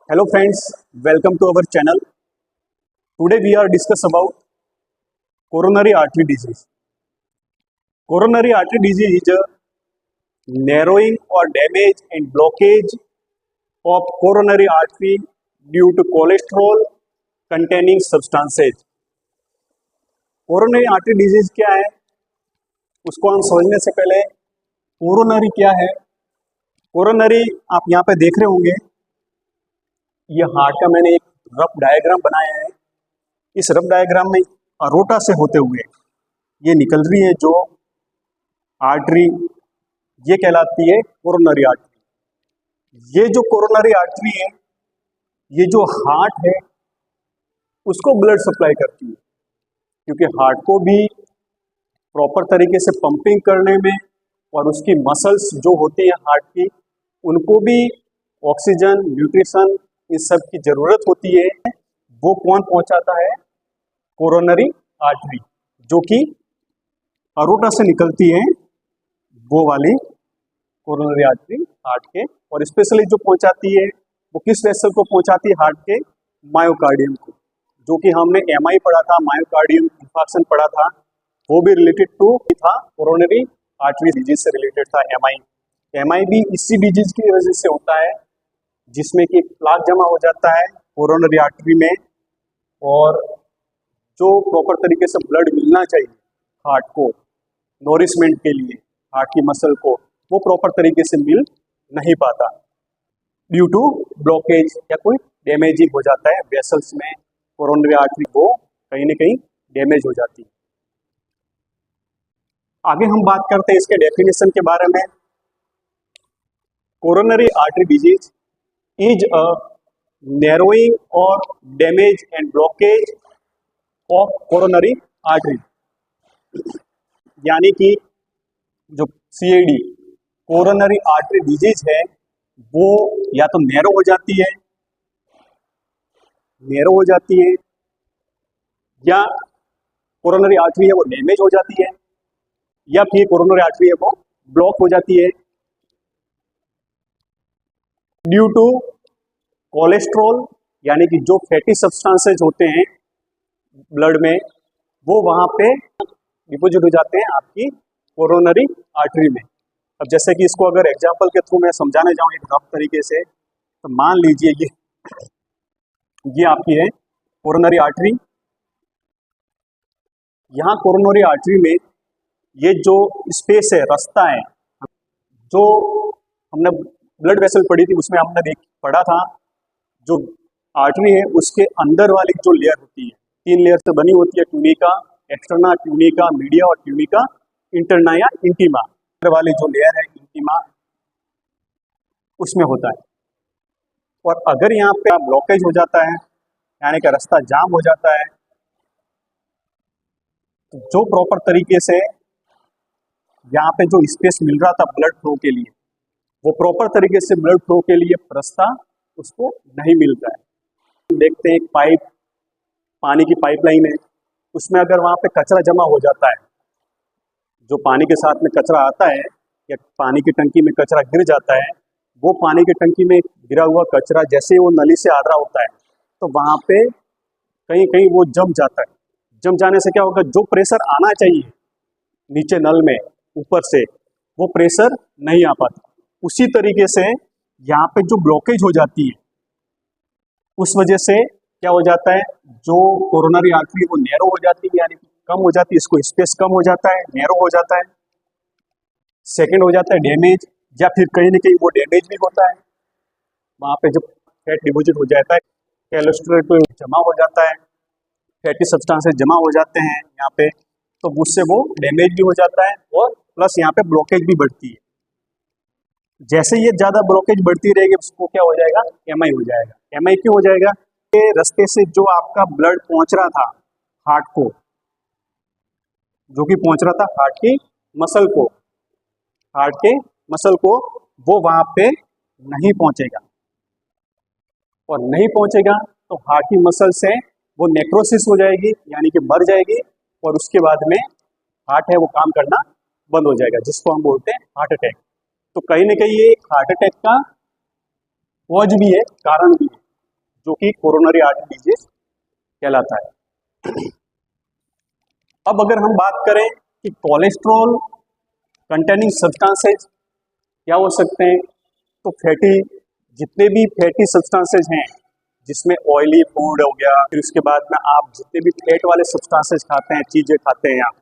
Hello friends, welcome to our channel. Today we are discuss about coronary artery disease. Coronary artery disease is a narrowing or damage and blockage of coronary artery due to cholesterol containing substances. Coronary artery disease क्या है उसको हम समझने से पहले coronary क्या है। Coronary आप यहाँ पे देख रहे होंगे, ये हार्ट का मैंने एक रफ डायग्राम बनाया है। इस रफ डायग्राम में अरोटा से होते हुए ये निकल रही है जो आर्टरी, ये कहलाती है कोरोनरी आर्टरी। ये जो कोरोनरी आर्टरी है, ये जो हार्ट है उसको ब्लड सप्लाई करती है, क्योंकि हार्ट को भी प्रॉपर तरीके से पंपिंग करने में और उसकी मसल्स जो होती है हार्ट की, उनको भी ऑक्सीजन, न्यूट्रिशन, इन सब की जरूरत होती है। वो कौन पहुंचाता है? कोरोनरी आर्टरी, जो कि अरोटा से निकलती है, वो वाली कोरोनरी आर्टरी हार्ट के। और स्पेशली जो पहुंचाती है वो किस वेसल को पहुंचाती है? हार्ट के मायोकार्डियम को, जो कि हमने एमआई पढ़ा था, मायोकार्डियम इंफार्क्शन पढ़ा था, वो भी रिलेटेड टू था कोरोनरी आर्टरी डिजीज से रिलेटेड था। एमआई भी इसी डिजीज की वजह से होता है, जिसमें कि प्लाक जमा हो जाता है कोरोनरी आर्टरी में, और जो प्रॉपर तरीके से ब्लड मिलना चाहिए हार्ट को नोरिशमेंट के लिए, हार्ट की मसल को, वो प्रॉपर तरीके से मिल नहीं पाता ड्यू टू ब्लॉकेज या कोई डैमेजिंग हो जाता है वेसल्स में। कोरोनरी आर्टरी वो कहीं ना कहीं डैमेज हो जाती है। आगे हम बात करते हैं इसके डेफिनेशन के बारे में। Coronary artery disease is a narrowing और damage and blockage of coronary artery, यानी कि जो सीएडी कोरोनरी आर्टरी डिजीज है वो या तो नैरो हो जाती है, या कोरोनरी आर्टरी है वो डैमेज हो जाती है, या फिर कोरोनरी आर्टरी है वो ब्लॉक हो जाती है ड्यू टू कोलेस्ट्रॉल, यानी कि जो फैटी सब्सटेंसेज होते हैं ब्लड में वो वहां पे डिपोजिट हो जाते हैं आपकी कोरोनरी आर्टरी में। अब जैसे कि इसको अगर एग्जांपल के थ्रू मैं समझाने जाऊं एक रफ तरीके से, तो मान लीजिए ये आपकी है कोरोनरी आर्टरी। यहाँ कोरोनरी आर्टरी में ये जो स्पेस है, रास्ता है, जो हमने ब्लड वेसल पढ़ी थी उसमें हमने पढ़ा था, जो आर्टरी है उसके अंदर वाली जो लेयर होती है, 3 लेयर से बनी होती है, ट्यूनिका एक्सटर्ना, ट्यूनिका मीडिया और ट्यूनिका इंटरना या इंटीमा। अंदर वाली जो लेयर है इंटीमा, उसमें होता है। और अगर यहाँ पे ब्लॉकेज हो जाता है, यानी कि रास्ता जाम हो जाता है, तो जो प्रॉपर तरीके से यहाँ पे जो स्पेस मिल रहा था ब्लड फ्लो के लिए, वो प्रॉपर तरीके से ब्लड फ्लो के लिए रास्ता उसको नहीं मिलता है। देखते हैं एक पाइप, पानी की पाइपलाइन है, उसमें अगर वहाँ पे कचरा जमा हो जाता है, जो पानी के साथ में कचरा आता है या पानी की टंकी में कचरा गिर जाता है, वो पानी की टंकी में गिरा हुआ कचरा जैसे वो नली से आ रहा होता है, तो वहाँ पे कहीं कहीं वो जम जाता है। जम जाने से क्या होगा? जो प्रेशर आना चाहिए नीचे नल में ऊपर से, वो प्रेशर नहीं आ पाता। उसी तरीके से यहाँ पे जो ब्लॉकेज हो जाती है, उस वजह से क्या हो जाता है, जो कोरोनरी आर्टरी वो नैरो हो जाती है, यानी कम हो जाती है, इसको स्पेस कम हो जाता है, नैरो हो जाता है। सेकंड हो जाता है डैमेज, या फिर कहीं ना कहीं वो डैमेज भी होता है। वहाँ पे जब फैट डिपोजिट हो जाता है, कोलेस्ट्रॉल जमा हो जाता है, फैटी सब्सटेंसेस जमा हो जाते हैं यहाँ पे, तो उससे वो डैमेज भी हो जाता है और प्लस यहाँ पे ब्लॉकेज भी बढ़ती है। जैसे ये ज़्यादा ब्लॉकेज बढ़ती रहेगी, उसको क्या हो जाएगा? एमआई हो जाएगा। एमआई क्यों हो जाएगा? कि रास्ते से जो आपका ब्लड पहुंच रहा था हार्ट को, जो कि पहुंच रहा था हार्ट की मसल को, वो वहां पे नहीं पहुंचेगा, और नहीं पहुंचेगा तो हार्ट की मसल से वो नेक्रोसिस हो जाएगी, यानी कि मर जाएगी, और उसके बाद में हार्ट है वो काम करना बंद हो जाएगा, जिसको हम बोलते हैं हार्ट अटैक। तो कहीं ना कहीं ये हार्ट अटैक का कॉज भी है, कारण भी है। जो कि कोरोनरी आर्टरी डिजीज कहलाता है। अब अगर हम बात करें कि कोलेस्ट्रॉल कंटेनिंग सब्सटेंसेज क्या हो सकते हैं, तो फैटी, जितने भी फैटी सब्सटेंसेज हैं, जिसमें ऑयली फूड हो गया, फिर उसके बाद में आप जितने भी फैट वाले सब्सटेंसेज खाते हैं, चीज़ें खाते हैं आप,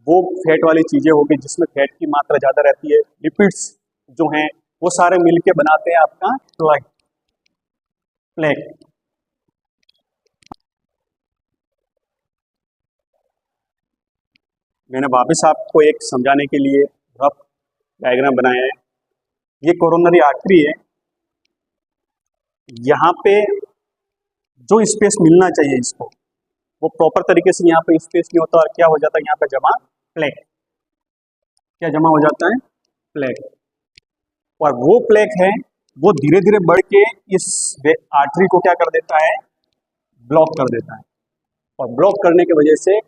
वो फैट वाली चीज़ें हो गई जिसमें फैट की मात्रा ज़्यादा रहती है, लिपिड्स जो हैं वो सारे मिलके बनाते हैं आपका प्लेक। मैंने वापस आपको एक समझाने के लिए रफ डायग्राम बनाया है। ये कोरोनरी आर्टरी है, यहाँ पे जो स्पेस मिलना चाहिए इसको, वो प्रॉपर तरीके से यहाँ पे स्पेस नहीं होता, और क्या हो जाता है यहाँ पे जमा प्लेक, क्या जमा हो जाता है प्लेक, और वो प्लेक है वो धीरे धीरे बढ़ के इस आर्टरी को क्या कर देता है, ब्लॉक कर देता है, और ब्लॉक करने की वजह से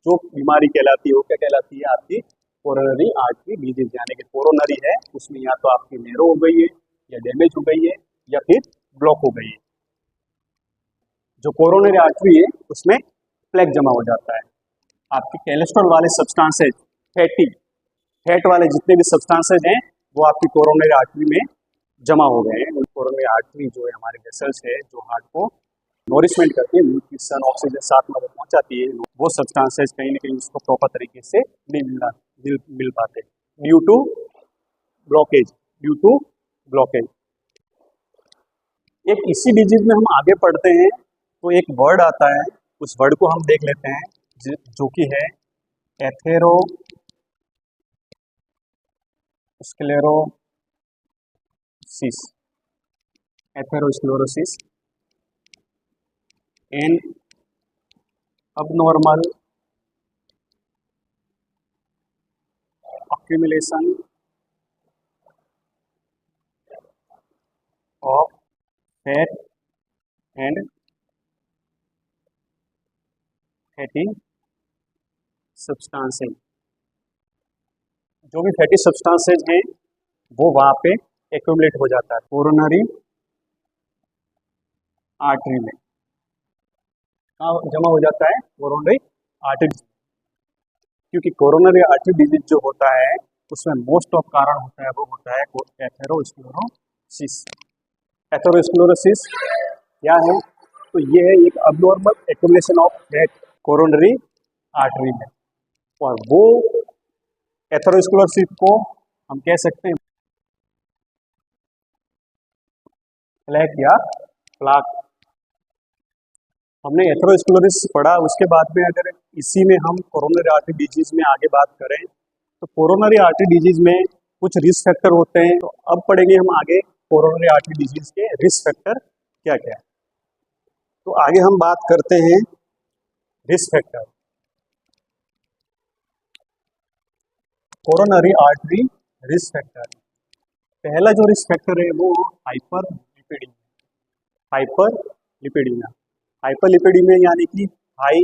जो बीमारी कहलाती है वो क्या कहलाती है, आपकी कोरोनरी आर्टरी डिजीज, यानी कि कोरोनरी है उसमें या तो आपकी नैरो हो गई है, या डैमेज हो गई है, या फिर ब्लॉक हो गई है। जो कोरोनरी आर्टरी है उसमें प्लेक जमा हो जाता है। आपके कोलेस्ट्रॉल वाले सब्सटेंसेज, फैट वाले जितने भी सब्सटेंसेज हैं वो आपकी कोरोनरी आर्टरी में जमा हो गए हैं। कोरोनरी आर्टरी जो है हमारे वेसल्स है जो हार्ट को नोरिशमेंट करती है, न्यूट्रिशन ऑक्सीजन साथ में पहुंचाती है, वो सब्सटेंसेज कहीं ना कहीं उसको प्रॉपर तरीके से नहीं मिल पाते ड्यू टू ब्लॉकेज। एक इसी डिजीज में हम आगे पढ़ते हैं तो एक वर्ड आता है, उस वर्ड को हम देख लेते हैं जो कि है atherosclerosis, an abnormal accumulation of fat and fatty substances। जो भी फैटी सब्सटेंसेज हैं वो वहाँ पे एक्यूमुलेट हो जाता है कोरोनरी आर्टरी में, जमा हो जाता है कोरोनरी आर्टरी, क्योंकि कोरोनरी आर्टरी डिजीज जो होता है उसमें मोस्ट ऑफ कारण होता है वो होता है एथेरोस्क्लेरोसिस। एथेरोस्क्लेरोसिस क्या है, तो ये है एक abnormal accumulation of fat coronary artery में, और वो एथेरोस्क्लेरोसिस को हम कह सकते हैं प्लेक या प्लाक। हमने एथेरोस्क्लेरोसिस पढ़ा, उसके बाद में अगर इसी में हम कोरोनरी आर्टरी डिजीज में आगे बात करें तो कोरोनरी आर्टरी डिजीज में कुछ रिस्क फैक्टर होते हैं। तो अब पढ़ेंगे हम आगे कोरोनरी आर्टरी डिजीज के रिस्क फैक्टर क्या क्या है। तो आगे हम बात करते हैं risk factor. Coronary artery risk factor, पहला जो रिस्क फैक्टर है वो हाइपरलिपिडीमिया यानी कि हाई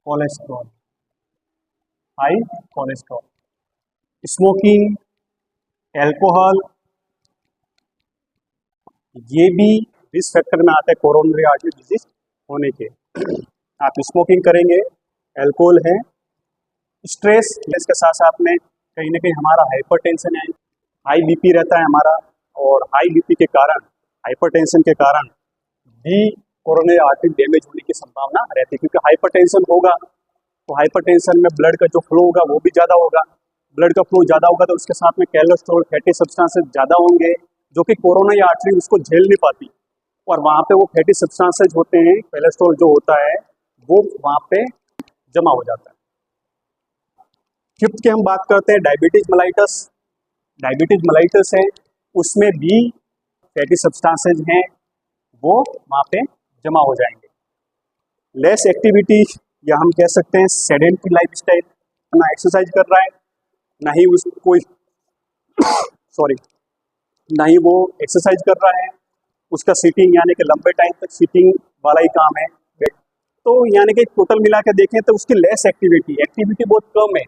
कोलेस्ट्रॉल, स्मोकिंग, एल्कोहल, ये भी रिस्क फैक्टर में आता है कोरोनरी आर्टरी डिजीज होने के। आप स्मोकिंग करेंगे, एल्कोहल है, स्ट्रेस, इसके साथ साथ में कहीं ना कहीं हमारा हाइपरटेंशन है, हाई बीपी रहता है हमारा, और हाई बीपी के कारण, हाइपरटेंशन के कारण भी कोरोनरी आर्टरी डैमेज होने की संभावना रहती है, क्योंकि हाइपरटेंशन होगा तो हाइपरटेंशन में ब्लड का जो फ्लो होगा वो भी ज़्यादा होगा, ब्लड का फ्लो ज़्यादा होगा तो उसके साथ में कोलेस्ट्रॉल, फैटी सब्सटेंसेस ज़्यादा होंगे, जो कि कोरोनरी आर्टरी उसको झेल नहीं पाती, और वहाँ पे वो फैटी सब्सटेंसेस होते हैं, कोलेस्ट्रॉल जो होता है वो वहाँ पे जमा हो जाता है। फिफ्थ की हम बात करते हैं डायबिटीज मेलाइटस है, उसमें भी फैटी सब्सटेंसेज हैं वो वहाँ पे जमा हो जाएंगे। लेस एक्टिविटी, या हम कह सकते हैं सेडेंटरी लाइफस्टाइल, ना एक्सरसाइज कर रहा है ना ही उसको ना ही वो एक्सरसाइज कर रहा है, उसका सिटिंग यानी कि लंबे टाइम तक सिटिंग वाला ही काम है, तो यानी कि टोटल मिला के देखें तो उसकी लेस एक्टिविटी बहुत कम है,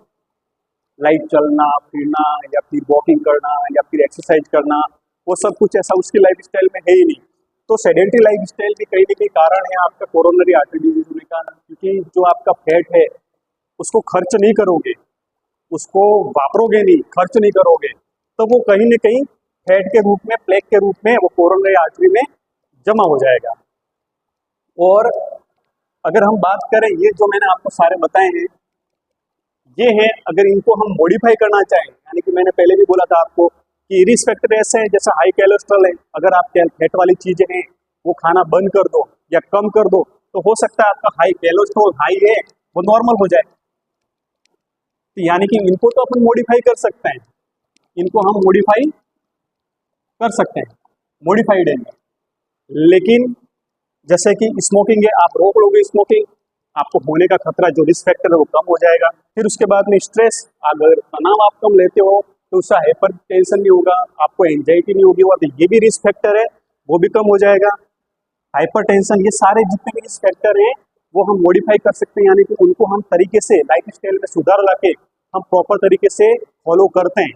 लाइक चलना फिरना या फिर वॉकिंग करना या फिर एक्सरसाइज करना, वो सब कुछ ऐसा उसकी लाइफस्टाइल में है ही नहीं। तो सेडेंटरी लाइफस्टाइल भी कहीं ना कहीं कारण है आपका कोरोनरी आर्टरी डिजीज होने का, क्योंकि जो आपका फैट है उसको खर्च नहीं करोगे, उसको वापरोगे नहीं, खर्च नहीं करोगे, तो वो कहीं ना कहीं फैट के रूप में, प्लेक के रूप में वो कोरोनरी आर्टरी में जमा हो जाएगा। और अगर हम बात करें, ये जो मैंने आपको सारे बताए हैं ये हैं, अगर इनको हम मॉडिफाई करना चाहें, यानी कि मैंने पहले भी बोला था आपको कि रिस्क फैक्टर ऐसे हैं जैसे हाई कोलेस्ट्रॉल है, अगर आप फैट वाली चीजें हैं वो खाना बंद कर दो या कम कर दो तो हो सकता है आपका हाई कोलेस्ट्रॉल हाई है वो नॉर्मल हो जाए। तो यानी कि इनको तो अपन मॉडिफाई कर सकते हैं, इनको हम मॉडिफाई कर सकते हैं, मॉडिफाइड है। लेकिन जैसे कि स्मोकिंग है, आप रोक लोगे स्मोकिंग, आपको होने का खतरा जो रिस्क फैक्टर है वो कम हो जाएगा। फिर उसके बाद में स्ट्रेस, अगर तनाव आप कम लेते हो तो उससे हाइपर टेंशन नहीं होगा, आपको एंजाइटी नहीं होगी, और ये भी रिस्क फैक्टर है वो भी कम हो जाएगा। हाइपर टेंशन, ये सारे जितने भी रिस्क फैक्टर हैं वो हम मॉडिफाई कर सकते हैं, यानी कि उनको हम तरीके से लाइफ स्टाइल में सुधार ला के हम प्रॉपर तरीके से फॉलो करते हैं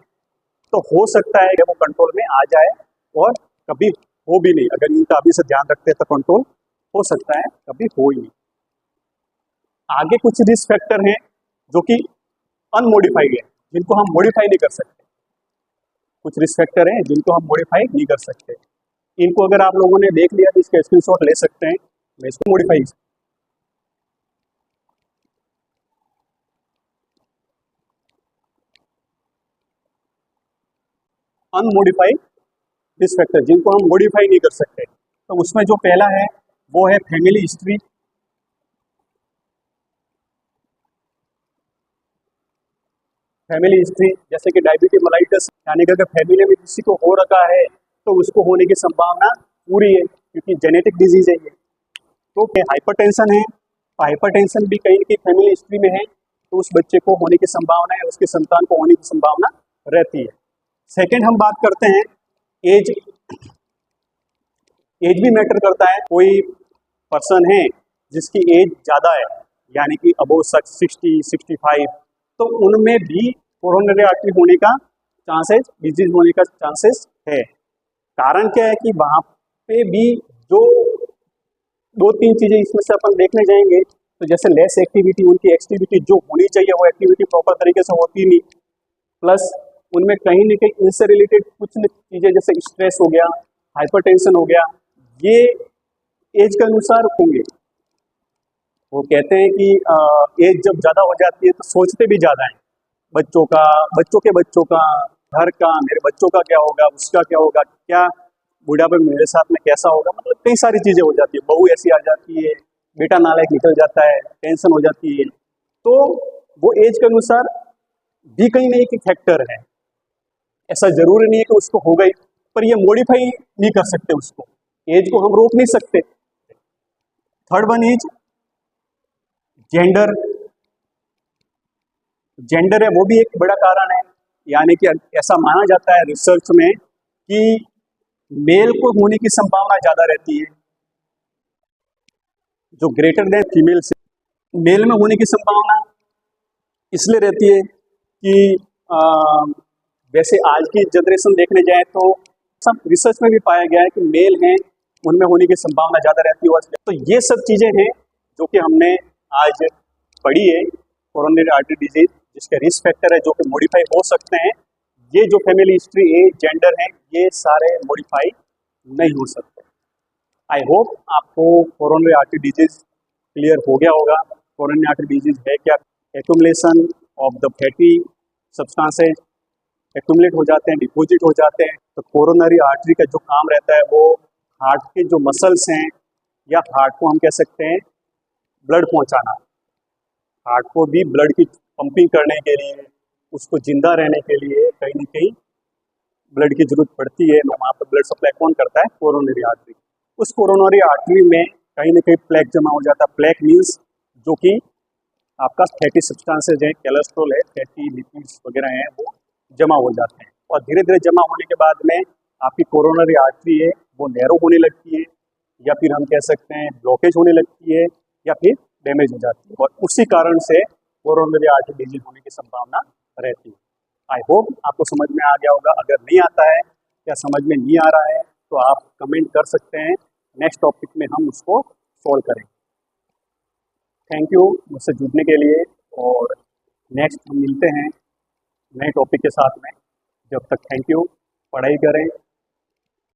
तो हो सकता है कि वो कंट्रोल में आ जाए, और कभी हो भी नहीं, अगर इनका अभी से ध्यान रखते हैं तो कंट्रोल हो सकता है, कभी हो ही नहीं। आगे कुछ रिस्क फैक्टर हैं जो कि अनमोडिफाइड है, जिनको हम मॉडिफाई नहीं कर सकते। कुछ रिस्क फैक्टर हैं जिनको हम मॉडिफाई नहीं कर सकते। इनको अगर आप लोगों ने देख लिया तो इसका स्क्रीनशॉट ले सकते हैं, मैं इसको मॉडिफाई। अनमोडिफाइड रिस्क फैक्टर जिनको हम मॉडिफाई नहीं कर सकते, तो उसमें जो पहला है वो है फैमिली हिस्ट्री। फैमिली हिस्ट्री जैसे कि डायबिटीज मेलाइटस, यानी कि अगर फैमिली में किसी को हो रखा है तो उसको होने की संभावना पूरी है, क्योंकि जेनेटिक डिजीज है ये। तो हाइपरटेंशन है, तो हाइपरटेंशन भी कहीं की फैमिली हिस्ट्री में है तो उस बच्चे को होने की संभावना है, उसके संतान को होने की संभावना रहती है। सेकंड हम बात करते हैं एज। एज भी मैटर करता है। कोई पर्सन है जिसकी एज ज़्यादा है, यानी कि अबोव 60, 65, तो उनमें भी कोरोनरी आर्टरी होने का चांसेस, डिजीज होने का चांसेस है। कारण क्या है कि वहाँ पे भी जो दो तीन चीज़ें इसमें से अपन देखने जाएंगे, तो जैसे लेस एक्टिविटी, उनकी एक्टिविटी जो होनी चाहिए वो एक्टिविटी प्रॉपर तरीके से होती नहीं, प्लस उनमें कहीं ना कहीं इनसे रिलेटेड कुछ चीज़ें जैसे स्ट्रेस हो गया, हाइपरटेंशन हो गया, ये एज के अनुसार होंगे। वो कहते हैं कि एज जब ज़्यादा हो जाती है तो सोचते भी ज़्यादा हैं, बच्चों का, बच्चों का, घर का, मेरे बच्चों का क्या होगा, उसका क्या होगा, क्या बुढ़ापे में मेरे साथ में कैसा होगा, मतलब कई सारी चीज़ें हो जाती है। बहू ऐसी आ जाती है, बेटा नालायक निकल जाता है, टेंशन हो जाती है। तो वो एज के अनुसार भी कहीं नहीं कि फैक्टर है, ऐसा जरूरी नहीं है कि उसको होगा ही, पर ये मॉडिफाई नहीं कर सकते, उसको एज को हम रोक नहीं सकते। Third one is gender. Gender है वो भी एक बड़ा कारण है, यानी कि ऐसा माना जाता है रिसर्च में कि मेल को होने की संभावना ज्यादा रहती है, जो ग्रेटर देन फीमेल से मेल में होने की संभावना इसलिए रहती है कि वैसे आज की जनरेशन देखने जाए तो सब रिसर्च में भी पाया गया है कि मेल हैं उनमें होने की संभावना ज़्यादा रहती है। तो ये सब चीज़ें हैं जो कि हमने आज पढ़ी है। कोरोनरी आर्टरी डिजीज जिसके रिस्क फैक्टर है जो कि मॉडिफाई हो सकते हैं, ये जो फैमिली हिस्ट्री है, जेंडर है, ये सारे मॉडिफाई नहीं हो सकते। आई होप आपको कोरोनरी आर्टरी डिजीज क्लियर हो गया होगा। कोरोनरी आर्टरी डिजीज है क्या? Accumulation of the fatty substances accumulate हो जाते हैं, डिपॉजिट हो जाते हैं। तो कोरोनरी आर्टरी का जो काम रहता है वो हार्ट के जो मसल्स हैं या हार्ट को हम कह सकते हैं ब्लड पहुंचाना, हार्ट को भी ब्लड की पंपिंग करने के लिए, उसको जिंदा रहने के लिए कहीं ना कहीं ब्लड की जरूरत पड़ती है। वहाँ पर ब्लड सप्लाई कौन करता है? Coronary artery. उस कोरोनरी आर्टरी में कहीं ना कहीं प्लेक जमा हो जाता है। प्लेक मीन्स जो कि आपका फैटी सब्सटेंसेज है, कोलेस्ट्रॉल है, फैटी लिपिड्स वगैरह हैं, वो जमा हो जाते हैं और धीरे धीरे जमा होने के बाद में आपकी कोरोनरी आर्टरी है वो नैरो होने लगती है, या फिर हम कह सकते हैं ब्लॉकेज होने लगती है, या फिर डैमेज हो जाती है, और उसी कारण से कोरोनरी आर्टरी डिजीज होने की संभावना रहती है। आई होप आपको समझ में आ गया होगा। अगर नहीं आता है या समझ में नहीं आ रहा है तो आप कमेंट कर सकते हैं, नेक्स्ट टॉपिक में हम उसको सॉल्व करें। थैंक यू मुझसे जुड़ने के लिए, और नेक्स्ट हम मिलते हैं नए टॉपिक के साथ में। जब तक थैंक यू, पढ़ाई करें,